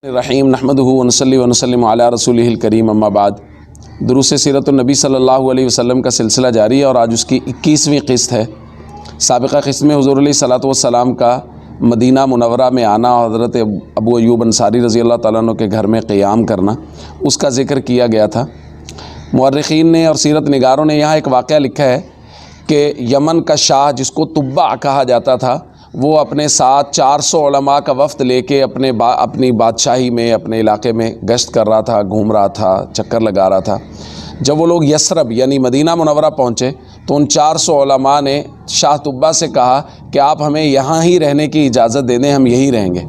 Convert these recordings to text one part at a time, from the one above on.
الرحیم نحمدہ ونصلی ونسلم علی رسولہ الکریم اما بعد۔ دروس سیرت النبی صلی اللہ علیہ وسلم کا سلسلہ جاری ہے اور آج اس کی 21ویں قسط ہے۔ سابقہ قسط میں حضور علیہ الصلوۃ والسلام کا مدینہ منورہ میں آنا اور حضرت ابو ایوب انصاری رضی اللہ تعالیٰ عنہ کے گھر میں قیام کرنا، اس کا ذکر کیا گیا تھا۔ مورخین نے اور سیرت نگاروں نے یہاں ایک واقعہ لکھا ہے کہ یمن کا شاہ جس کو تبع کہا جاتا تھا، وہ اپنے ساتھ 400 علماء کا وفد لے کے اپنی بادشاہی میں اپنے علاقے میں گشت کر رہا تھا، گھوم رہا تھا، چکر لگا رہا تھا۔ جب وہ لوگ یثرب یعنی مدینہ منورہ پہنچے تو ان 400 علماء نے شاہ تبع سے کہا کہ آپ ہمیں یہاں ہی رہنے کی اجازت دے دیں، ہم یہی رہیں گے۔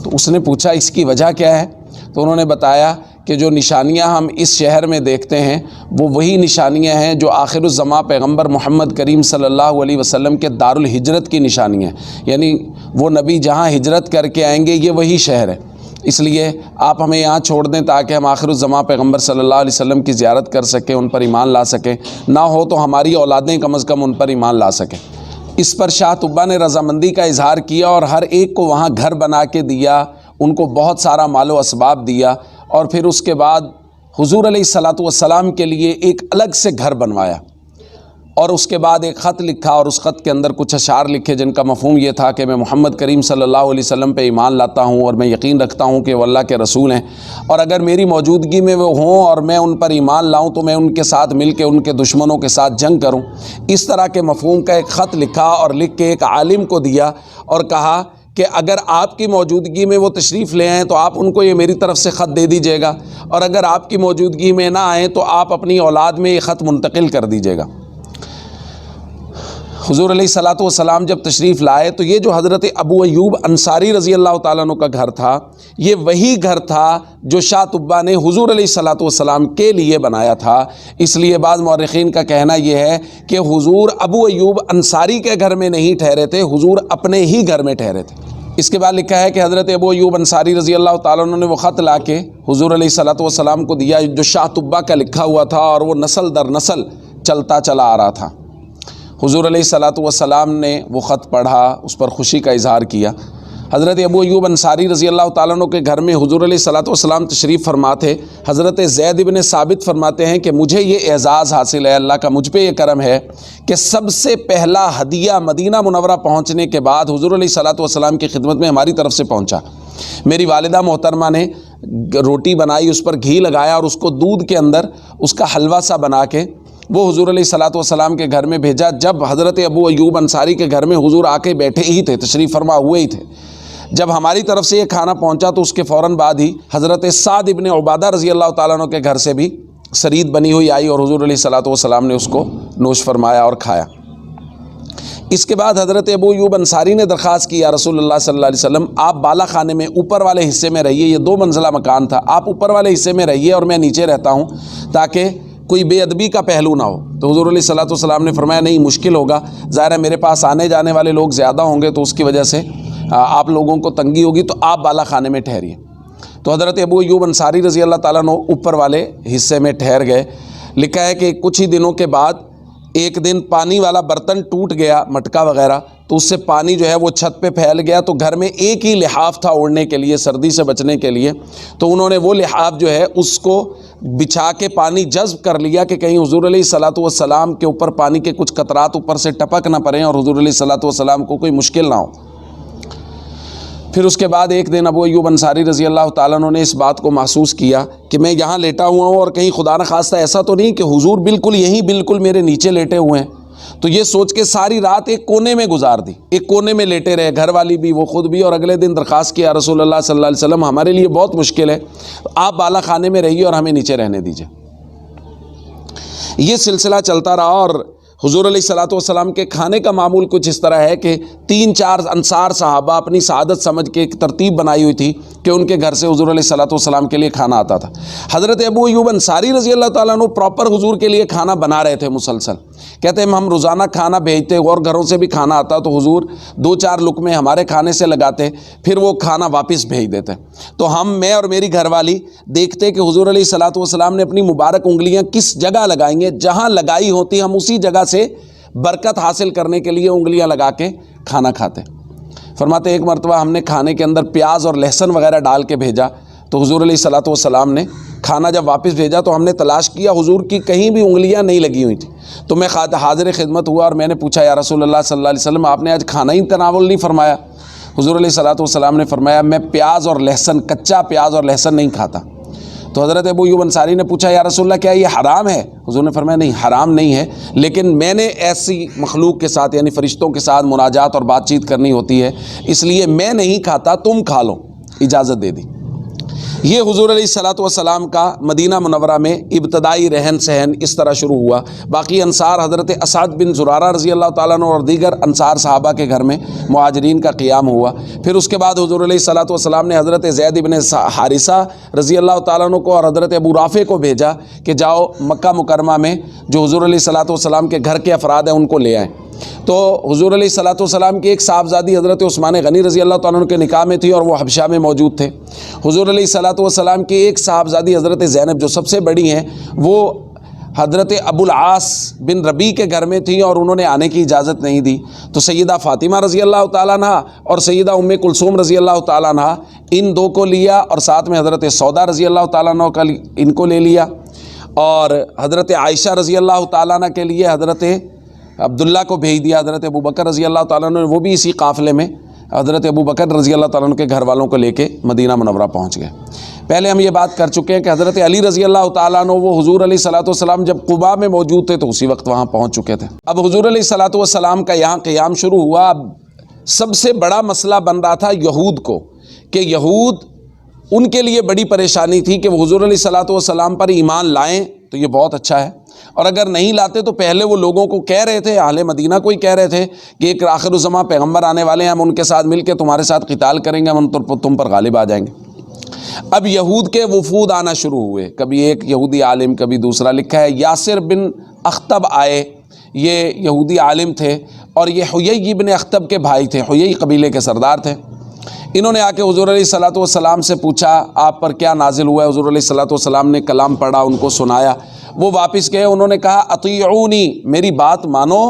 تو اس نے پوچھا اس کی وجہ کیا ہے؟ تو انہوں نے بتایا کہ جو نشانیاں ہم اس شہر میں دیکھتے ہیں وہ وہی نشانیاں ہیں جو آخر الزماں پیغمبر محمد کریم صلی اللہ علیہ وسلم کے دارالہجرت کی نشانیاں ہیں، یعنی وہ نبی جہاں ہجرت کر کے آئیں گے یہ وہی شہر ہے، اس لیے آپ ہمیں یہاں چھوڑ دیں تاکہ ہم آخر الزماں پیغمبر صلی اللہ علیہ وسلم کی زیارت کر سکیں، ان پر ایمان لا سکیں، نہ ہو تو ہماری اولادیں کم از کم ان پر ایمان لا سکیں۔ اس پر شاہ تبع نے رضامندی کا اظہار کیا اور ہر ایک کو وہاں گھر بنا کے دیا، ان کو بہت سارا مال و اسباب دیا، اور پھر اس کے بعد حضور علیہ الصلوۃ والسلام کے لیے ایک الگ سے گھر بنوایا، اور اس کے بعد ایک خط لکھا اور اس خط کے اندر کچھ اشعار لکھے جن کا مفہوم یہ تھا کہ میں محمد کریم صلی اللہ علیہ وسلم پہ ایمان لاتا ہوں اور میں یقین رکھتا ہوں کہ وہ اللہ کے رسول ہیں، اور اگر میری موجودگی میں وہ ہوں اور میں ان پر ایمان لاؤں تو میں ان کے ساتھ مل کے ان کے دشمنوں کے ساتھ جنگ کروں۔ اس طرح کے مفہوم کا ایک خط لکھا اور لکھ کے ایک عالم کو دیا اور کہا کہ اگر آپ کی موجودگی میں وہ تشریف لے آئیں تو آپ ان کو یہ میری طرف سے خط دے دیجیے گا، اور اگر آپ کی موجودگی میں نہ آئیں تو آپ اپنی اولاد میں یہ خط منتقل کر دیجیے گا۔ حضور علیہ الصلوۃ والسلام جب تشریف لائے تو یہ جو حضرت ابو ایوب انصاری رضی اللہ تعالیٰ عنہ کا گھر تھا، یہ وہی گھر تھا جو شاہ تبع نے حضور علیہ الصلوۃ والسلام کے لیے بنایا تھا۔ اس لیے بعض مورخین کا کہنا یہ ہے کہ حضور ابو ایوب انصاری کے گھر میں نہیں ٹھہرے تھے، حضور اپنے ہی گھر میں ٹھہرے تھے۔ اس کے بعد لکھا ہے کہ حضرت ابو ایوب انصاری رضی اللہ تعالیٰ عنہ نے وہ خط لا کے حضور علیہ الصلوۃ والسلام کو دیا جو شاہ تبع کا لکھا ہوا تھا، اور وہ نسل در نسل چلتا چلا آ رہا تھا۔ حضور علیہ الصلوۃ والسلام نے وہ خط پڑھا، اس پر خوشی کا اظہار کیا۔ حضرت ابو ایوب انصاری رضی اللہ تعالیٰ عنہ کے گھر میں حضور علیہ الصلوۃ والسلام تشریف فرما تھے۔ حضرت زید بن ثابت فرماتے ہیں کہ مجھے یہ اعزاز حاصل ہے، اللہ کا مجھ پہ یہ کرم ہے کہ سب سے پہلا ہدیہ مدینہ منورہ پہنچنے کے بعد حضور علیہ الصلوۃ والسلام کی خدمت میں ہماری طرف سے پہنچا۔ میری والدہ محترمہ نے روٹی بنائی، اس پر گھی لگایا اور اس کو دودھ کے اندر اس کا حلوہ سا بنا کے وہ حضور علیہ الصلوۃ والسلام کے گھر میں بھیجا۔ جب حضرت ابو ایوب انصاری کے گھر میں حضور آ کے بیٹھے ہی تھے، تشریف فرما ہوئے ہی تھے، جب ہماری طرف سے یہ کھانا پہنچا تو اس کے فوراً بعد ہی حضرت سعد بن عبادہ رضی اللہ تعالیٰ عنہ کے گھر سے بھی سرید بنی ہوئی آئی اور حضور علیہ الصلوۃ والسلام نے اس کو نوش فرمایا اور کھایا۔ اس کے بعد حضرت ابو ایوب انصاری نے درخواست کی، یا رسول اللہ صلی اللہ علیہ وسلم آپ بالا خانے میں اوپر والے حصے میں رہیے، یہ 2 منزلہ مکان تھا، آپ اوپر والے حصے میں رہیے اور میں نیچے رہتا ہوں تاکہ کوئی بے ادبی کا پہلو نہ ہو۔ تو حضور علیہ الصلوۃ والسلام نے فرمایا نہیں، مشکل ہوگا، ظاہر ہے میرے پاس آنے جانے والے لوگ زیادہ ہوں گے تو اس کی وجہ سے آپ لوگوں کو تنگی ہوگی، تو آپ بالا خانے میں ٹھہریے۔ تو حضرت ابو ایوب انصاری رضی اللہ تعالیٰ عنہ اوپر والے حصے میں ٹھہر گئے۔ لکھا ہے کہ کچھ ہی دنوں کے بعد ایک دن پانی والا برتن ٹوٹ گیا، مٹکا وغیرہ، تو اس سے پانی جو ہے وہ چھت پہ پھیل گیا، تو گھر میں ایک ہی لحاف تھا اوڑھنے کے لیے، سردی سے بچنے کے لیے، تو انہوں نے وہ لحاف جو ہے اس کو بچھا کے پانی جذب کر لیا کہ کہیں حضور علیہ الصلوۃ والسلام کے اوپر پانی کے کچھ قطرات اوپر سے ٹپک نہ پڑیں اور حضور علیہ الصلوۃ والسلام کو کوئی مشکل نہ ہو۔ پھر اس کے بعد ایک دن ابو ایوب انصاری رضی اللہ تعالیٰ عنہ نے اس بات کو محسوس کیا کہ میں یہاں لیٹا ہوا ہوں اور کہیں خدا نخواستہ ایسا تو نہیں کہ حضور بالکل میرے نیچے لیٹے ہوئے ہیں۔ تو یہ سوچ کے ساری رات ایک کونے میں گزار دی، ایک کونے میں لیٹے رہے، گھر والی بھی، وہ خود بھی، اور اگلے دن درخواست کیا رسول اللہ صلی اللہ علیہ وسلم ہمارے لیے بہت مشکل ہے، آپ بالا خانے میں رہیے اور ہمیں نیچے رہنے دیجیے۔ یہ سلسلہ چلتا رہا اور حضور علیہ الصلوۃ والسلام کے کھانے کا معمول کچھ اس طرح ہے کہ 3-4 انصار صحابہ اپنی سعادت سمجھ کے ایک ترتیب بنائی ہوئی تھی کہ ان کے گھر سے حضور علیہ الصلوۃ والسلام کے لیے کھانا آتا تھا۔ حضرت ابو ایوب انصاری رضی اللہ تعالیٰ عنہ پراپر حضور کے لیے کھانا بنا رہے تھے مسلسل، کہتے ہیں ہم روزانہ کھانا بھیجتے اور گھروں سے بھی کھانا آتا تو حضور 2-4 لقمے ہمارے کھانے سے لگاتے، پھر وہ کھانا واپس بھیج دیتے، تو میں اور میری گھر والی دیکھتے کہ حضور علیہ الصلوۃ والسلام نے اپنی مبارک انگلیاں کس جگہ لگائیں گے، جہاں لگائی ہوتی ہم اسی جگہ سے برکت حاصل کرنے کے لیے انگلیاں لگا کے کھانا کھاتے۔ فرماتے ایک مرتبہ ہم نے کھانے کے اندر پیاز اور لہسن وغیرہ ڈال کے بھیجا تو حضور علیہ الصلوۃ والسلام نے کھانا جب واپس بھیجا تو ہم نے تلاش کیا، حضور کی کہیں بھی انگلیاں نہیں لگی ہوئی تھیں۔ تو میں حاضر خدمت ہوا اور میں نے پوچھا یا رسول اللہ صلی اللہ علیہ وسلم آپ نے آج کھانا ہی تناول نہیں فرمایا؟ حضور علیہ الصلوۃ والسلام نے فرمایا میں پیاز اور لہسن، کچا پیاز اور لہسن نہیں کھاتا۔ تو حضرت ابو ایوب انصاری نے پوچھا یا رسول اللہ کیا یہ حرام ہے؟ حضور نے فرمایا نہیں حرام نہیں ہے، لیکن میں نے ایسی مخلوق کے ساتھ یعنی فرشتوں کے ساتھ مناجات اور بات چیت کرنی ہوتی ہے، اس لیے میں نہیں کھاتا، تم کھا لو، اجازت دے دی۔ یہ حضور علیہ الصلوۃ والسلام کا مدینہ منورہ میں ابتدائی رہن سہن اس طرح شروع ہوا۔ باقی انصار حضرت اسعد بن زرارہ رضی اللہ تعالیٰ عنہ اور دیگر انصار صحابہ کے گھر میں مہاجرین کا قیام ہوا۔ پھر اس کے بعد حضور علیہ الصلوۃ والسلام نے حضرت زید بن حارثہ رضی اللہ تعالیٰ عنہ کو اور حضرت ابو رافع کو بھیجا کہ جاؤ مکہ مکرمہ میں جو حضور علیہ الصلوۃ والسلام کے گھر کے افراد ہیں ان کو لے آئیں۔ تو حضور علیہ الصلوۃ والسلام کی ایک صاحبزادی حضرت عثمان غنی رضی اللہ تعالیٰ عنہ کے نکاح میں تھی اور وہ حبشہ میں موجود تھے۔ حضور علیہ الصلوۃ والسلام کی ایک صاحبزادی حضرت زینب جو سب سے بڑی ہیں، وہ حضرت ابو العاص بن ربیع کے گھر میں تھی اور انہوں نے آنے کی اجازت نہیں دی۔ تو سیدہ فاطمہ رضی اللہ تعالیٰ عنہ اور سیدہ ام کلثوم رضی اللہ تعالیٰ عنہ ان دو کو لیا اور ساتھ میں حضرت سودا رضی اللہ تعالیٰ عنہ کا ان کو لے لیا، اور حضرت عائشہ رضی اللہ تعالیٰ عنہ کے لیے حضرت عبداللہ کو بھیج دیا۔ حضرت ابو بکر رضی اللہ تعالیٰ عنہ وہ بھی اسی قافلے میں حضرت ابو بکر رضی اللہ تعالیٰ عنہ کے گھر والوں کو لے کے مدینہ منورہ پہنچ گئے۔ پہلے ہم یہ بات کر چکے ہیں کہ حضرت علی رضی اللہ تعالیٰ عنہ وہ حضور علیہ الصلوۃ والسلام جب قباء میں موجود تھے تو اسی وقت وہاں پہنچ چکے تھے۔ اب حضور علیہ الصلوۃ والسلام کا یہاں قیام شروع ہوا۔ اب سب سے بڑا مسئلہ بن رہا تھا یہود کو، کہ یہود ان کے لیے بڑی پریشانی تھی کہ وہ حضور علیہ الصلوۃ والسلام پر ایمان لائیں تو یہ بہت اچھا ہے، اور اگر نہیں لاتے تو پہلے وہ لوگوں کو کہہ رہے تھے، اہل مدینہ کو ہی کہہ رہے تھے کہ ایک آخر الزماں پیغمبر آنے والے ہیں، ہم ان کے ساتھ مل کے تمہارے ساتھ قتال کریں گے، ہم تم پر غالب آ جائیں گے۔ اب یہود کے وفود آنا شروع ہوئے، کبھی ایک یہودی عالم، کبھی دوسرا۔ لکھا ہے یاسر بن اخطب آئے، یہ یہودی عالم تھے اور یہ حیی بن اخطب کے بھائی تھے، حیی قبیلے کے سردار تھے۔ انہوں نے آ کے حضور علیہ الصلوۃ والسلام سے پوچھا آپ پر کیا نازل ہوا ہے؟ حضور علیہ الصلوۃ والسلام نے کلام پڑھا، ان کو سنایا۔ وہ واپس گئے، انہوں نے کہا اطیعونی، میری بات مانو،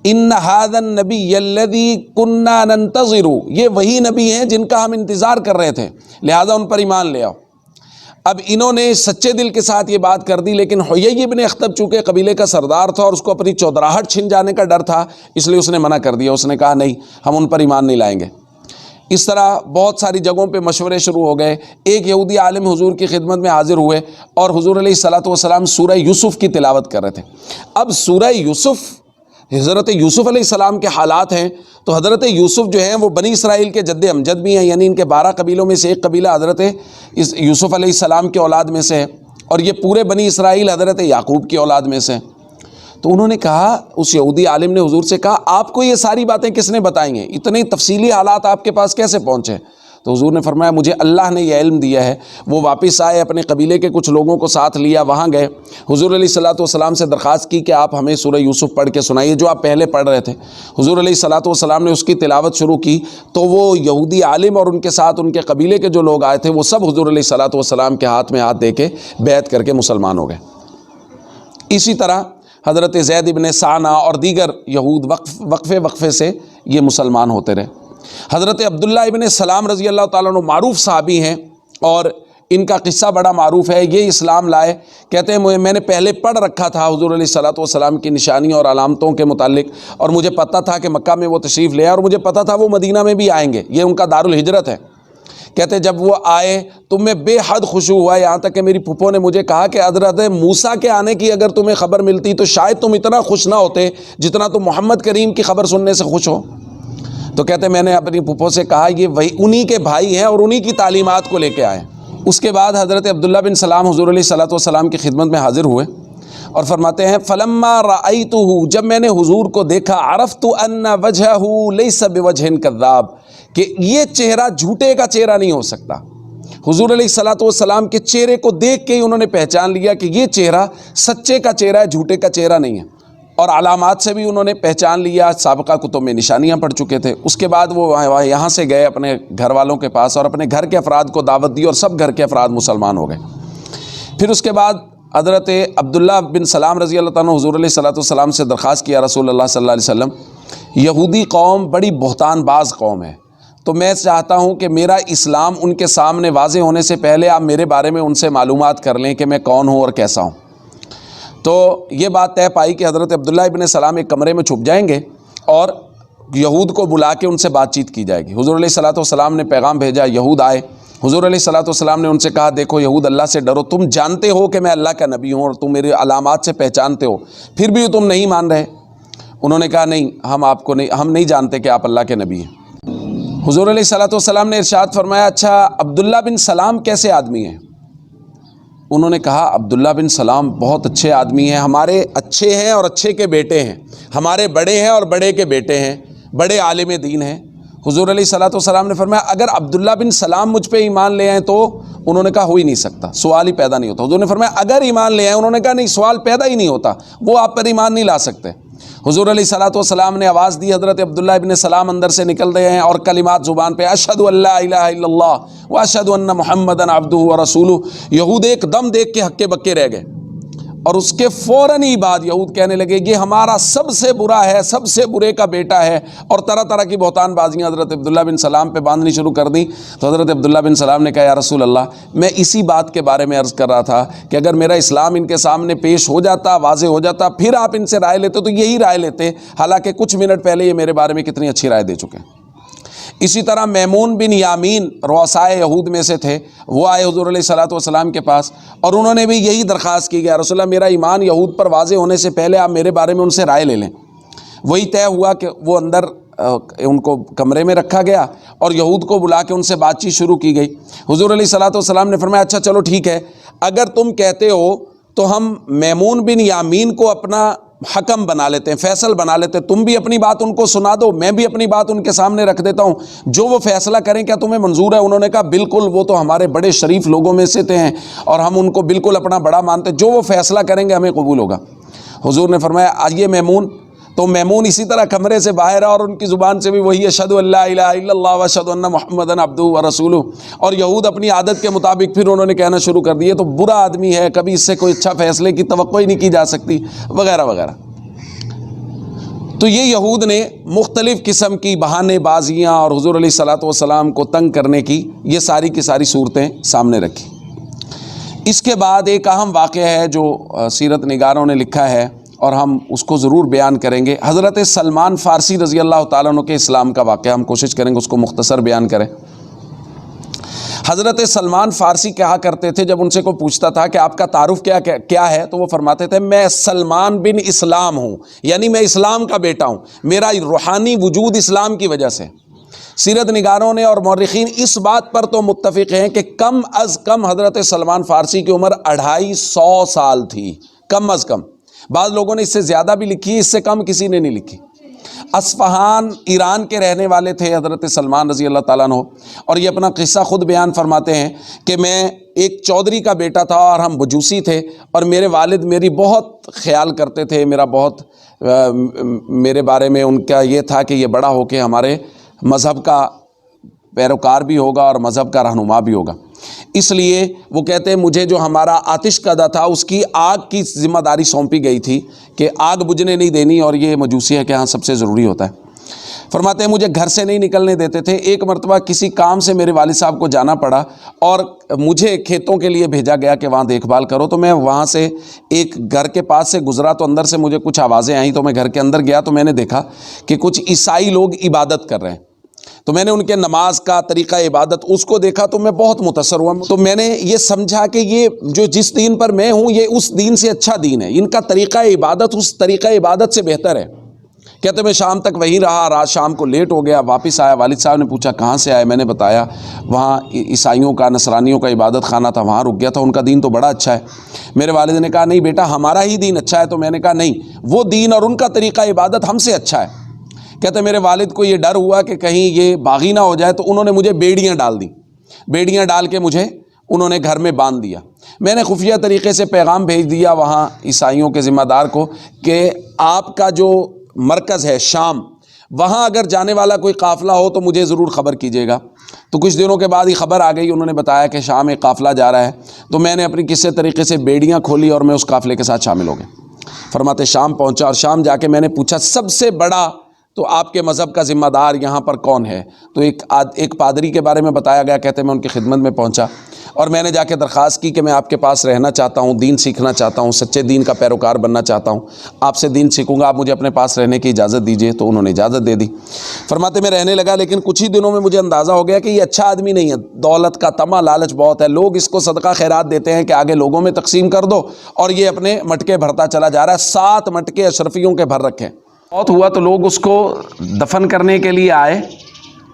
ان ھذا النبی الذی کنا ننتظر، یہ وہی نبی ہیں جن کا ہم انتظار کر رہے تھے، لہذا ان پر ایمان لے آؤ۔ اب انہوں نے سچے دل کے ساتھ یہ بات کر دی، لیکن حیی بن اخطب چونکہ قبیلے کا سردار تھا اور اس کو اپنی چودراہٹ چھن جانے کا ڈر تھا، اس لیے اس نے منع کر دیا۔ اس نے کہا نہیں، ہم ان پر ایمان نہیں لائیں گے۔ اس طرح بہت ساری جگہوں پہ مشورے شروع ہو گئے۔ ایک یہودی عالم حضور کی خدمت میں حاضر ہوئے اور حضور علیہ الصلوۃ والسلام سورہ یوسف کی تلاوت کر رہے تھے۔ اب سورہ یوسف، حضرت یوسف علیہ السلام کے حالات ہیں، تو حضرت یوسف جو ہیں وہ بنی اسرائیل کے جد امجد بھی ہیں، یعنی ان کے 12 قبیلوں میں سے ایک قبیلہ حضرت یوسف علیہ السلام کے اولاد میں سے ہے، اور یہ پورے بنی اسرائیل حضرت یعقوب کی اولاد میں سے۔ تو انہوں نے کہا، اس یہودی عالم نے حضور سے کہا آپ کو یہ ساری باتیں کس نے بتائیں ہیں؟ اتنے تفصیلی حالات آپ کے پاس کیسے پہنچے؟ تو حضور نے فرمایا مجھے اللہ نے یہ علم دیا ہے۔ وہ واپس آئے، اپنے قبیلے کے کچھ لوگوں کو ساتھ لیا، وہاں گئے، حضور علیہ الصلوۃ والسلام سے درخواست کی کہ آپ ہمیں سورہ یوسف پڑھ کے سنائیے جو آپ پہلے پڑھ رہے تھے۔ حضور علیہ الصلوۃ والسلام نے اس کی تلاوت شروع کی تو وہ یہودی عالم اور ان کے ساتھ ان کے قبیلے کے جو لوگ آئے تھے وہ سب حضور علیہ الصلوۃ والسلام کے ہاتھ میں ہاتھ دے کے بیعت کر کے مسلمان ہو گئے۔ اسی طرح حضرت زید بن ثانہ اور دیگر یہود وقفے سے یہ مسلمان ہوتے رہے۔ حضرت عبداللہ ابن سلام رضی اللہ تعالیٰ عنہ معروف صحابی ہیں اور ان کا قصہ بڑا معروف ہے۔ یہ اسلام لائے، کہتے ہیں میں نے پہلے پڑھ رکھا تھا حضور علیہ الصلوۃ والسلام کی نشانیوں اور علامتوں کے متعلق، اور مجھے پتہ تھا کہ مکہ میں وہ تشریف لے آئے اور مجھے پتہ تھا وہ مدینہ میں بھی آئیں گے، یہ ان کا دارالہجرت ہے۔ کہتے جب وہ آئے تو میں بے حد خوشی ہوا، یہاں تک کہ میری پھپھو نے مجھے کہا کہ حضرت موسیٰ کے آنے کی اگر تمہیں خبر ملتی تو شاید تم اتنا خوش نہ ہوتے جتنا تم محمد کریم کی خبر سننے سے خوش ہو۔ تو کہتے میں نے اپنی پھپھو سے کہا یہ وہی انہی کے بھائی ہیں اور انہی کی تعلیمات کو لے کے آئے۔ اس کے بعد حضرت عبداللہ بن سلام حضور علیہ الصلوۃ والسلام کی خدمت میں حاضر ہوئے اور فرماتے ہیں فلما رأیتہ، جب میں نے حضور کو دیکھا، عرفت ان وجہہ لیس بوجہ کذاب، کہ یہ چہرہ جھوٹے کا چہرہ نہیں ہو سکتا۔ حضور علیہ الصلوۃ والسلام کے چہرے کو دیکھ کے ہی انہوں نے پہچان لیا کہ یہ چہرہ سچے کا چہرہ ہے، جھوٹے کا چہرہ نہیں ہے، اور علامات سے بھی انہوں نے پہچان لیا، سابقہ کتب میں نشانیاں پڑھ چکے تھے۔ اس کے بعد وہ یہاں سے گئے اپنے گھر والوں کے پاس اور اپنے گھر کے افراد کو دعوت دی اور سب گھر کے افراد مسلمان ہو گئے۔ پھر اس کے بعد حضرت عبداللہ بن سلام رضی اللہ تعالیٰ عنہ حضور علیہ الصلوۃ والسلام سے درخواست کیا رسول اللہ صلی اللہ علیہ وسلم، یہودی قوم بڑی بہتان باز قوم ہے، تو میں چاہتا ہوں کہ میرا اسلام ان کے سامنے واضح ہونے سے پہلے آپ میرے بارے میں ان سے معلومات کر لیں کہ میں کون ہوں اور کیسا ہوں۔ تو یہ بات طے پائی کہ حضرت عبداللہ ابن سلام ایک کمرے میں چھپ جائیں گے اور یہود کو بلا کے ان سے بات چیت کی جائے گی۔ حضور علیہ الصلوۃ والسلام نے پیغام بھیجا، یہود آئے۔ حضور علیہ الصلوۃ والسلام نے ان سے کہا، دیکھو یہود، اللہ سے ڈرو، تم جانتے ہو کہ میں اللہ کا نبی ہوں اور تم میرے علامات سے پہچانتے ہو، پھر بھی تم نہیں مان رہے۔ انہوں نے کہا نہیں، ہم نہیں جانتے کہ آپ اللہ کے نبی ہیں۔ حضور علیہ الصلوۃ والسلام نے ارشاد فرمایا، اچھا عبداللہ بن سلام کیسے آدمی ہیں؟ انہوں نے کہا عبداللہ بن سلام بہت اچھے آدمی ہیں، ہمارے اچھے ہیں اور اچھے کے بیٹے ہیں، ہمارے بڑے ہیں اور بڑے کے بیٹے ہیں، بڑے عالم دین ہیں۔ حضور علیہ الصلوۃ والسلام نے فرمایا، اگر عبداللہ بن سلام مجھ پہ ایمان لے آئیں تو؟ انہوں نے کہا ہو ہی نہیں سکتا، سوال ہی پیدا نہیں ہوتا۔ حضور نے فرمایا اگر ایمان لے آئیں؟ انہوں نے کہا نہیں، سوال پیدا ہی نہیں ہوتا، وہ آپ پر ایمان نہیں لا سکتے۔ حضور علیہ الصلوۃ والسلام نے آواز دی، حضرت عبداللہ ابن سلام اندر سے نکل رہے ہیں اور کلمات زبان پہ، اشہد ان لا الہ الا اللہ واشہد ان محمدًا عبدہ ورسولہ۔ یہود ایک دم دیکھ کے ہکے بکے رہ گئے، اور اس کے فوراً ہی بعد یہود کہنے لگے یہ ہمارا سب سے برا ہے، سب سے برے کا بیٹا ہے، اور طرح طرح کی بہتان بازیاں حضرت عبداللہ بن سلام پہ باندھنی شروع کر دیں۔ تو حضرت عبداللہ بن سلام نے کہا، یا رسول اللہ، میں اسی بات کے بارے میں عرض کر رہا تھا کہ اگر میرا اسلام ان کے سامنے پیش ہو جاتا، واضح ہو جاتا، پھر آپ ان سے رائے لیتے تو یہی رائے لیتے، حالانکہ کچھ منٹ پہلے یہ میرے بارے میں کتنی اچھی رائے دے چکے ہیں۔ اسی طرح میمون بن یامین رؤسائے یہود میں سے تھے، وہ آئے حضور علیہ الصلوۃ والسلام کے پاس اور انہوں نے بھی یہی درخواست کی، یا رسول اللہ میرا ایمان یہود پر واضح ہونے سے پہلے آپ میرے بارے میں ان سے رائے لے لیں۔ وہی طے ہوا کہ وہ اندر ان کو کمرے میں رکھا گیا اور یہود کو بلا کے ان سے بات چیت شروع کی گئی۔ حضور علیہ الصلوۃ والسلام نے فرمایا، اچھا چلو ٹھیک ہے، اگر تم کہتے ہو تو ہم میمون بن یامین کو اپنا حکم بنا لیتے ہیں، فیصل بنا لیتے ہیں، تم بھی اپنی بات ان کو سنا دو، میں بھی اپنی بات ان کے سامنے رکھ دیتا ہوں، جو وہ فیصلہ کریں کیا تمہیں منظور ہے؟ انہوں نے کہا بالکل، وہ تو ہمارے بڑے شریف لوگوں میں سے تھے ہیں اور ہم ان کو بالکل اپنا بڑا مانتے، جو وہ فیصلہ کریں گے ہمیں قبول ہوگا۔ حضور نے فرمایا آئیے میمون۔ تو میمون اسی طرح کمرے سے باہر آیا اور ان کی زبان سے بھی وہی اشہد ان لا الہ الا اللہ واشہد ان محمدًا عبدہ ورسولہ، اور یہود اپنی عادت کے مطابق پھر انہوں نے کہنا شروع کر دیے تو برا آدمی ہے، کبھی اس سے کوئی اچھا فیصلے کی توقع ہی نہیں کی جا سکتی، وغیرہ وغیرہ۔ تو یہ یہود نے مختلف قسم کی بہانے بازیاں اور حضور علیہ الصلوۃ والسلام کو تنگ کرنے کی یہ ساری کی ساری صورتیں سامنے رکھی۔ اس کے بعد ایک اہم واقعہ ہے جو سیرت نگاروں نے لکھا ہے اور ہم اس کو ضرور بیان کریں گے، حضرت سلمان فارسی رضی اللہ تعالیٰ عنہ کے اسلام کا واقعہ، ہم کوشش کریں گے اس کو مختصر بیان کریں۔ حضرت سلمان فارسی کہا کرتے تھے، جب ان سے کوئی پوچھتا تھا کہ آپ کا تعارف کیا ہے تو وہ فرماتے تھے میں سلمان بن اسلام ہوں، یعنی میں اسلام کا بیٹا ہوں، میرا روحانی وجود اسلام کی وجہ سے۔ سیرت نگاروں نے اور مورخین اس بات پر تو متفق ہیں کہ کم از کم حضرت سلمان فارسی کی عمر 250 سال تھی، کم از کم۔ بعض لوگوں نے اس سے زیادہ بھی لکھی ہے، اس سے کم کسی نے نہیں لکھی۔ اصفہان ایران کے رہنے والے تھے حضرت سلمان رضی اللہ تعالیٰ عنہ، اور یہ اپنا قصہ خود بیان فرماتے ہیں کہ میں ایک چودھری کا بیٹا تھا اور ہم بجوسی تھے، اور میرے والد میری بہت خیال کرتے تھے، میرے بارے میں ان کا یہ تھا کہ یہ بڑا ہو کے ہمارے مذہب کا پیروکار بھی ہوگا اور مذہب کا رہنما بھی ہوگا۔ اس لیے وہ کہتے ہیں مجھے جو ہمارا آتش کدہ تھا اس کی آگ کی ذمہ داری سونپی گئی تھی کہ آگ بجھنے نہیں دینی، اور یہ مجوسی ہے کہ ہاں سب سے ضروری ہوتا ہے۔ فرماتے ہیں مجھے گھر سے نہیں نکلنے دیتے تھے۔ ایک مرتبہ کسی کام سے میرے والد صاحب کو جانا پڑا اور مجھے کھیتوں کے لیے بھیجا گیا کہ وہاں دیکھ بھال کرو، تو میں وہاں سے ایک گھر کے پاس سے گزرا تو اندر سے مجھے کچھ آوازیں آئیں، تو میں گھر کے اندر گیا تو میں نے دیکھا کہ کچھ عیسائی لوگ عبادت کر رہے ہیں۔ تو میں نے ان کے نماز کا طریقہ عبادت اس کو دیکھا تو میں بہت متاثر ہوا، تو میں نے یہ سمجھا کہ یہ جو جس دین پر میں ہوں یہ اس دین سے اچھا دین ہے، ان کا طریقہ عبادت اس طریقہ عبادت سے بہتر ہے۔ کہتے میں شام تک وہیں رہا، رات شام کو لیٹ ہو گیا، واپس آیا، والد صاحب نے پوچھا کہاں سے آئے، میں نے بتایا وہاں عیسائیوں کا نصرانیوں کا عبادت خانہ تھا، وہاں رک گیا تھا، ان کا دین تو بڑا اچھا ہے۔ میرے والد نے کہا نہیں بیٹا ہمارا ہی دین اچھا ہے، تو میں نے کہا نہیں، وہ دین اور ان کا طریقہ عبادت ہم سے اچھا ہے۔ کہتے میرے والد کو یہ ڈر ہوا کہ کہیں یہ باغی نہ ہو جائے، تو انہوں نے مجھے بیڑیاں ڈال دیں، بیڑیاں ڈال کے مجھے انہوں نے گھر میں باندھ دیا۔ میں نے خفیہ طریقے سے پیغام بھیج دیا وہاں عیسائیوں کے ذمہ دار کو کہ آپ کا جو مرکز ہے شام، وہاں اگر جانے والا کوئی قافلہ ہو تو مجھے ضرور خبر کیجیے گا۔ تو کچھ دنوں کے بعد ہی خبر آ گئی، انہوں نے بتایا کہ شام ایک قافلہ جا رہا ہے، تو میں نے اپنی کسی طریقے سے بیڑیاں کھولی اور میں اس قافلے کے ساتھ شامل ہو گیا۔ فرماتے شام پہنچا اور شام جا کے میں نے پوچھا سب سے بڑا تو آپ کے مذہب کا ذمہ دار یہاں پر کون ہے؟ تو ایک پادری کے بارے میں بتایا گیا، کہتے میں ان کی خدمت میں پہنچا اور میں نے جا کے درخواست کی کہ میں آپ کے پاس رہنا چاہتا ہوں، دین سیکھنا چاہتا ہوں، سچے دین کا پیروکار بننا چاہتا ہوں، آپ سے دین سیکھوں گا، آپ مجھے اپنے پاس رہنے کی اجازت دیجیے۔ تو انہوں نے اجازت دے دی۔ فرماتے میں رہنے لگا، لیکن کچھ ہی دنوں میں مجھے اندازہ ہو گیا کہ یہ اچھا آدمی نہیں ہے، دولت کا طمع لالچ بہت ہے، لوگ اس کو صدقہ خیرات دیتے ہیں کہ آگے لوگوں میں تقسیم کر دو، اور یہ اپنے مٹکے بھرتا چلا جا رہا ہے۔ 7 مٹکے اشرفیوں کے بھر رکھے۔ موت ہوا تو لوگ اس کو دفن کرنے کے لیے آئے،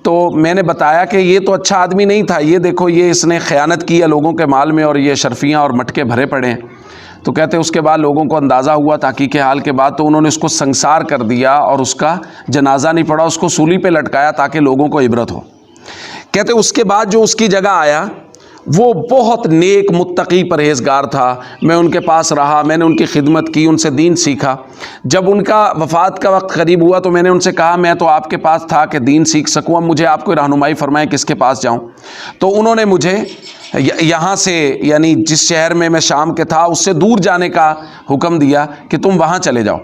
تو میں نے بتایا کہ یہ تو اچھا آدمی نہیں تھا، یہ دیکھو یہ اس نے خیانت کی ہے لوگوں کے مال میں، اور یہ اشرفیاں اور مٹکے بھرے پڑے ہیں۔ تو کہتے اس کے بعد لوگوں کو اندازہ ہوا تحقیق حال کے بعد، تو انہوں نے اس کو سنسار کر دیا اور اس کا جنازہ نہیں پڑا، اس کو سولی پہ لٹکایا تاکہ لوگوں کو عبرت ہو۔ کہتے اس کے بعد جو اس کی جگہ آیا وہ بہت نیک متقی پرہیزگار تھا، میں ان کے پاس رہا، میں نے ان کی خدمت کی، ان سے دین سیکھا۔ جب ان کا وفات کا وقت قریب ہوا تو میں نے ان سے کہا میں تو آپ کے پاس تھا کہ دین سیکھ سکوں، اب مجھے آپ کو رہنمائی فرمائیں کس کے پاس جاؤں۔ تو انہوں نے مجھے یہاں سے یعنی جس شہر میں شام کے تھا اس سے دور جانے کا حکم دیا کہ تم وہاں چلے جاؤ۔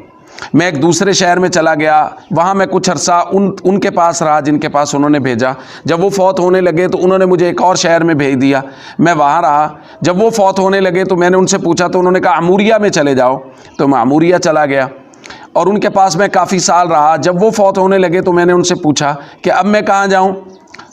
میں ایک دوسرے شہر میں چلا گیا، وہاں میں کچھ عرصہ ان کے پاس رہا جن کے پاس انہوں نے بھیجا۔ جب وہ فوت ہونے لگے تو انہوں نے مجھے ایک اور شہر میں بھیج دیا، میں وہاں رہا۔ جب وہ فوت ہونے لگے تو میں نے ان سے پوچھا تو انہوں نے کہا عموریہ میں چلے جاؤ، تو میں عموریہ چلا گیا اور ان کے پاس میں کافی سال رہا۔ جب وہ فوت ہونے لگے تو میں نے ان سے پوچھا کہ اب میں کہاں جاؤں؟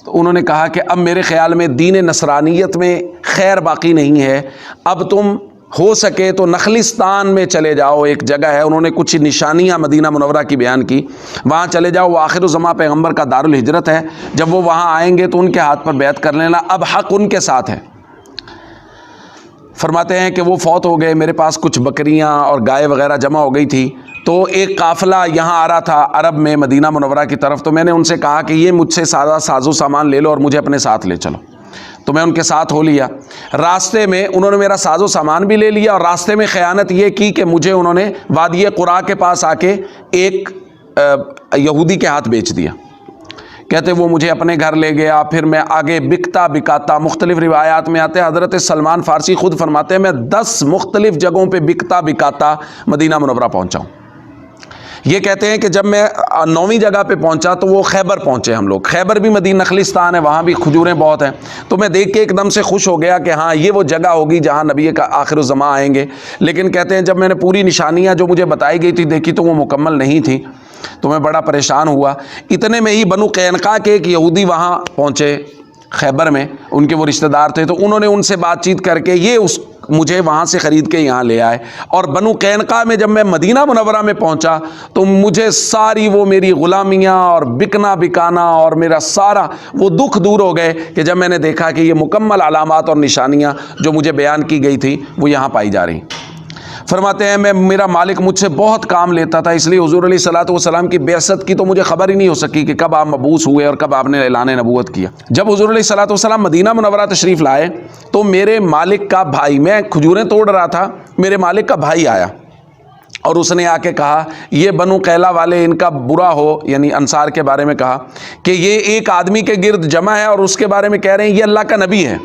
تو انہوں نے کہا کہ اب میرے خیال میں دین نصرانیت میں خیر باقی نہیں ہے، اب تم ہو سکے تو نخلستان میں چلے جاؤ، ایک جگہ ہے، انہوں نے کچھ نشانیاں مدینہ منورہ کی بیان کی، وہاں چلے جاؤ، وہ آخر الزماں پیغمبر کا دارالہجرت ہے، جب وہ وہاں آئیں گے تو ان کے ہاتھ پر بیعت کر لینا، اب حق ان کے ساتھ ہے۔ فرماتے ہیں کہ وہ فوت ہو گئے، میرے پاس کچھ بکریاں اور گائے وغیرہ جمع ہو گئی تھی، تو ایک قافلہ یہاں آ رہا تھا عرب میں مدینہ منورہ کی طرف، تو میں نے ان سے کہا کہ یہ مجھ سے سارا ساز و سامان لے لو اور مجھے اپنے ساتھ لے چلو۔ تو میں ان کے ساتھ ہو لیا۔ راستے میں انہوں نے میرا ساز و سامان بھی لے لیا، اور راستے میں خیانت یہ کی کہ مجھے انہوں نے وادی قرا کے پاس آ کے ایک یہودی کے ہاتھ بیچ دیا۔ کہتے وہ مجھے اپنے گھر لے گیا، پھر میں آگے بکتا بکاتا، مختلف روایات میں آتے ہیں حضرت سلمان فارسی خود فرماتے ہیں میں 10 مختلف جگہوں پہ بکتا بکاتا مدینہ منورہ پہنچا ہوں۔ یہ کہتے ہیں کہ جب میں 9ویں جگہ پہ پہنچا تو وہ خیبر پہنچے ہم لوگ، خیبر بھی مدینہ نخلستان ہے، وہاں بھی کھجوریں بہت ہیں، تو میں دیکھ کے ایک دم سے خوش ہو گیا کہ ہاں یہ وہ جگہ ہوگی جہاں نبی کا آخر الزماں آئیں گے۔ لیکن کہتے ہیں جب میں نے پوری نشانیاں جو مجھے بتائی گئی تھی دیکھی تو وہ مکمل نہیں تھی، تو میں بڑا پریشان ہوا۔ اتنے میں ہی بنو قینقاع کے ایک یہودی وہاں پہنچے خیبر میں، ان کے وہ رشتہ دار تھے، تو انہوں نے ان سے بات چیت کر کے یہ مجھے وہاں سے خرید کے یہاں لے آئے۔ اور بنو قینقاع میں جب میں مدینہ منورہ میں پہنچا تو مجھے ساری وہ میری غلامیاں اور بکنا بکانا اور میرا سارا وہ دکھ دور ہو گئے کہ جب میں نے دیکھا کہ یہ مکمل علامات اور نشانیاں جو مجھے بیان کی گئی تھی وہ یہاں پائی جا رہی۔ فرماتے ہیں میرا مالک مجھ سے بہت کام لیتا تھا، اس لیے حضور علیہ الصلوۃ والسلام کی بعثت کی تو مجھے خبر ہی نہیں ہو سکی کہ کب آپ مبعوث ہوئے اور کب آپ نے اعلان نبوت کیا۔ جب حضور علیہ الصلوۃ والسلام مدینہ منورہ تشریف لائے تو میرے مالک کا بھائی، میں کھجوریں توڑ رہا تھا، میرے مالک کا بھائی آیا اور اس نے آ کے کہا یہ بنو قیلا والے ان کا برا ہو، یعنی انصار کے بارے میں کہا کہ یہ ایک آدمی کے گرد جمع ہے اور اس کے بارے میں کہہ رہے ہیں یہ اللہ کا نبی ہے۔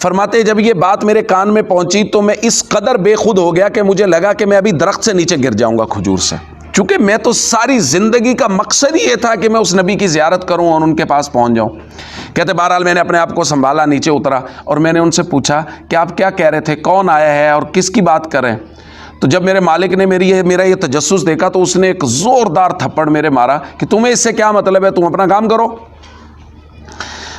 فرماتے جب یہ بات میرے کان میں پہنچی تو میں اس قدر بے خود ہو گیا کہ مجھے لگا کہ میں ابھی درخت سے نیچے گر جاؤں گا کھجور سے، چونکہ میں تو ساری زندگی کا مقصد ہی یہ تھا کہ میں اس نبی کی زیارت کروں اور ان کے پاس پہنچ جاؤں۔ کہتے بہرحال میں نے اپنے آپ کو سنبھالا، نیچے اترا اور میں نے ان سے پوچھا کہ آپ کیا کہہ رہے تھے، کون آیا ہے اور کس کی بات کر رہے ہیں؟ تو جب میرے مالک نے میرا یہ تجسس دیکھا تو اس نے ایک زوردار تھپڑ میرے مارا کہ تمہیں اس سے کیا مطلب ہے، تم اپنا کام کرو۔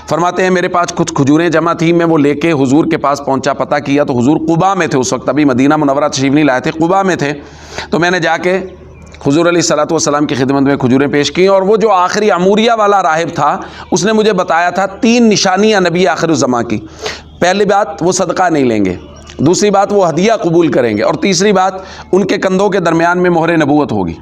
فرماتے ہیں میرے پاس کچھ کھجوریں جمع تھیں، میں وہ لے کے حضور کے پاس پہنچا، پتہ کیا تو حضور قباء میں تھے اس وقت، ابھی مدینہ منورہ تشریف نہیں لائے تھے، قباء میں تھے۔ تو میں نے جا کے حضور علیہ الصلوۃ والسلام کی خدمت میں کھجوریں پیش کی، اور وہ جو آخری عموریہ والا راہب تھا اس نے مجھے بتایا تھا 3 نشانیاں نبی آخر الزماں کی۔ پہلی بات وہ صدقہ نہیں لیں گے، دوسری بات وہ ہدیہ قبول کریں گے، اور تیسری بات ان کے کندھوں کے درمیان میں مہر نبوت ہوگی۔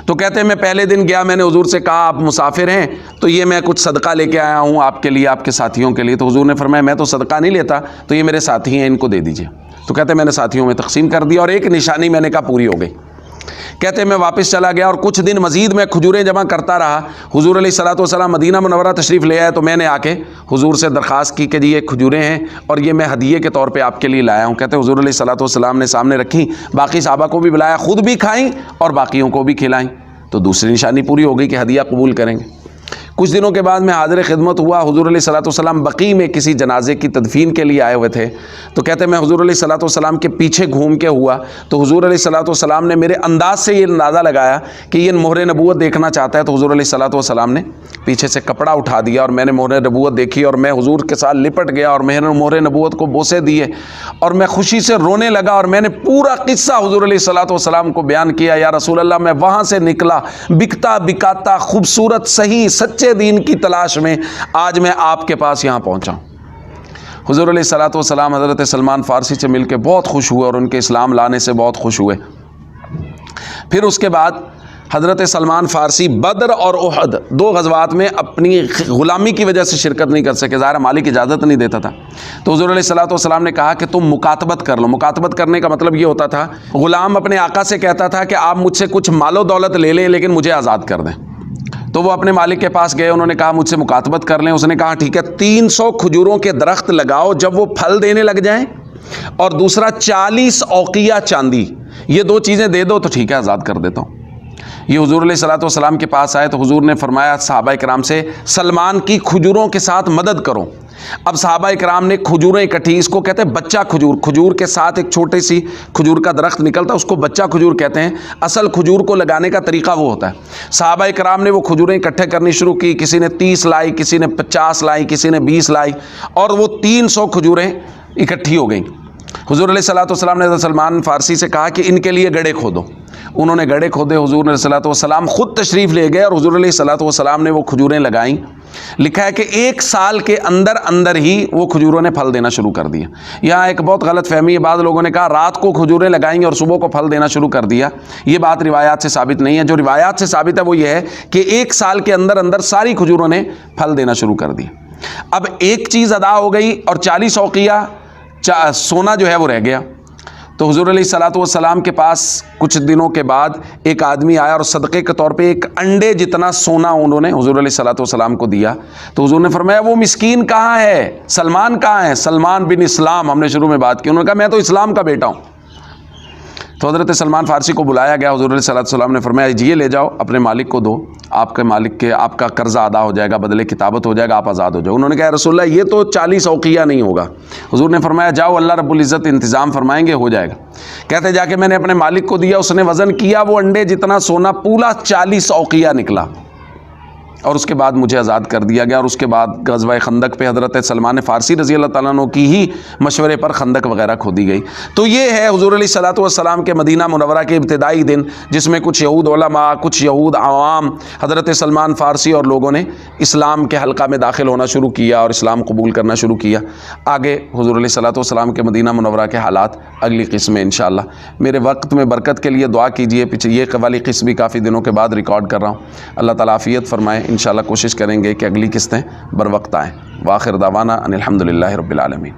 تو کہتے ہیں میں پہلے دن گیا، میں نے حضور سے کہا آپ مسافر ہیں تو یہ میں کچھ صدقہ لے کے آیا ہوں آپ کے لیے، آپ کے ساتھیوں کے لیے۔ تو حضور نے فرمایا میں تو صدقہ نہیں لیتا، تو یہ میرے ساتھی ہیں ان کو دے دیجئے۔ تو کہتے ہیں میں نے ساتھیوں میں تقسیم کر دیا اور ایک نشانی میں نے کہا پوری ہو گئی۔ کہتے ہیں میں واپس چلا گیا اور کچھ دن مزید میں کھجوریں جمع کرتا رہا۔ حضور علیہ الصلوۃ والسلام مدینہ منورہ تشریف لے آئے تو میں نے آ کے حضور سے درخواست کی کہ جی یہ کھجوریں ہیں اور یہ میں ہدیے کے طور پہ آپ کے لیے لایا ہوں۔ کہتے ہیں حضور علیہ الصلوۃ والسلام نے سامنے رکھی، باقی صحابہ کو بھی بلایا، خود بھی کھائیں اور باقیوں کو بھی کھلائیں۔ تو تو دوسری نشانی پوری ہو گئی کہ ہدیہ قبول کریں گے۔ کچھ دنوں کے بعد میں حاضر خدمت ہوا، حضور علیہ الصلوۃ والسلام بقیع میں کسی جنازے کی تدفین کے لیے آئے ہوئے تھے، تو کہتے ہیں میں حضور علیہ الصلوۃ والسلام کے پیچھے گھوم کے ہوا تو حضور علیہ الصلوۃ والسلام نے میرے انداز سے یہ اندازہ لگایا کہ یہ مہر نبوت دیکھنا چاہتا ہے، تو حضور علیہ الصلوۃ والسلام نے پیچھے سے کپڑا اٹھا دیا اور میں نے مہر نبوت دیکھی اور میں حضور کے ساتھ لپٹ گیا اور مہر نبوت کو بوسے دیے اور میں خوشی سے رونے لگا اور میں نے پورا قصہ حضور علیہ الصلوۃ والسلام کو بیان کیا، یا رسول اللہ میں وہاں سے نکلا بکتا بکاتا خوبصورت صحیح سچے دین کی تلاش میں، آج میں آپ کے پاس یہاں پہنچا ہوں۔ حضور علیہ الصلوۃ والسلام حضرت سلمان فارسی سے مل کے بہت خوش ہوئے اور ان کے اسلام لانے سے بہت خوش ہوئے۔ پھر اس کے بعد حضرت سلمان فارسی بدر اور احد 2 غزوات میں اپنی غلامی کی وجہ سے شرکت نہیں کر سکے، ظاہر مالک اجازت نہیں دیتا تھا، تو حضور علیہ الصلوۃ والسلام نے کہا کہ تم مکاتبت کر لو۔ مکاتبت کرنے کا مطلب یہ ہوتا تھا غلام اپنے آقا سے کہتا تھا کہ آپ مجھ سے کچھ مال و دولت لے لیں لیکن مجھے آزاد کر دیں، تو وہ اپنے مالک کے پاس گئے، انہوں نے کہا مجھ سے مکاتبت کر لیں، اس نے کہا ٹھیک ہے 300 کھجوروں کے درخت لگاؤ، جب وہ پھل دینے لگ جائیں اور دوسرا 40 اوقیہ چاندی، یہ 2 چیزیں دے دو تو ٹھیک ہے آزاد کر دیتا ہوں۔ یہ حضور علیہ الصلوۃ والسلام کے پاس آئے تو حضور نے فرمایا صحابہ کرام سے سلمان کی کھجوروں کے ساتھ مدد کرو۔ اب صحابہ کرام نے کھجوریں اکٹھی، اس کو کہتے ہیں بچہ کھجور، کھجور کے ساتھ ایک چھوٹی سی کھجور کا درخت نکلتا ہے، اس کو بچہ کھجور کہتے ہیں، اصل کھجور کو لگانے کا طریقہ وہ ہوتا ہے۔ صحابہ کرام نے وہ کھجوریں اکٹھے کرنی شروع کی، کسی نے 30 لائی، کسی نے 50 لائی، کسی نے 20 لائی، اور وہ 300 کھجوریں اکٹھی ہو گئیں۔ حضور علیہ الصلوۃ والسلام نے حضرت سلمان فارسی سے کہا کہ ان کے لیے گڑھے کھودو، انہوں نے گڑھے کھودے، حضور علیہ الصلوۃ والسلام خود تشریف لے گئے اور حضور علیہ الصلوۃ والسلام نے وہ کھجوریں لگائیں۔ لکھا ہے کہ 1 سال کے اندر ہی وہ کھجوروں نے پھل دینا شروع کر دیا۔ یہاں ایک بہت غلط فہمی ہے، بعض لوگوں نے کہا رات کو کھجوریں لگائیں گے اور صبح کو پھل دینا شروع کر دیا، یہ بات روایات سے ثابت نہیں ہے۔ جو روایات سے ثابت ہے وہ یہ ہے کہ 1 سال کے اندر ساری کھجوروں نے پھل دینا شروع کر دیا۔ اب ایک چیز ادا ہو گئی اور 40 اوقیہ سونا جو ہے وہ رہ گیا، تو حضور علیہ الصلوۃ والسلام کے پاس کچھ دنوں کے بعد ایک آدمی آیا اور صدقے کے طور پہ ایک انڈے جتنا سونا انہوں نے حضور علیہ الصلوۃ والسلام کو دیا، تو حضور نے فرمایا وہ مسکین کہاں ہے، سلمان کہاں ہے؟ سلمان بن اسلام، ہم نے شروع میں بات کی، انہوں نے کہا میں تو اسلام کا بیٹا ہوں۔ تو حضرت سلمان فارسی کو بلایا گیا، حضور علیہ الصلوۃ والسلام نے فرمایا جی یہ لے جاؤ اپنے مالک کو دو، آپ کے مالک کے آپ کا قرضہ ادا ہو جائے گا، بدلے کتابت ہو جائے گا، آپ آزاد ہو جاؤ۔ انہوں نے کہا رسول اللہ یہ تو 40 اوقیہ نہیں ہوگا۔ حضور نے فرمایا جاؤ اللہ رب العزت انتظام فرمائیں گے، ہو جائے گا۔ کہتے جا کے میں نے اپنے مالک کو دیا، اس نے وزن کیا، وہ انڈے جتنا سونا پورا 40 اوقیہ نکلا، اور اس کے بعد مجھے آزاد کر دیا گیا۔ اور اس کے بعد غزوہ خندق پہ حضرت سلمان فارسی رضی اللہ تعالیٰ عنہ کی ہی مشورے پر خندق وغیرہ کھودی گئی۔ تو یہ ہے حضور علیہ الصلوۃ والسلام کے مدینہ منورہ کے ابتدائی دن، جس میں کچھ یہود علماء، کچھ یہود عوام، حضرت سلمان فارسی اور لوگوں نے اسلام کے حلقہ میں داخل ہونا شروع کیا اور اسلام قبول کرنا شروع کیا۔ آگے حضور علیہ الصلوۃ والسلام کے مدینہ منورہ کے حالات اگلی قسم میں انشاءاللہ۔ میرے وقت میں برکت کے لیے دعا کیجیے، پیچھے یہ والی قسم بھی کافی دنوں کے بعد ریکارڈ کر رہا ہوں، اللہ تعالیٰ عافیت فرمائے۔ انشاءاللہ کوشش کریں گے کہ اگلی قسطیں بر وقت آئیں۔ وآخر دعوانا ان الحمدللہ رب العالمین۔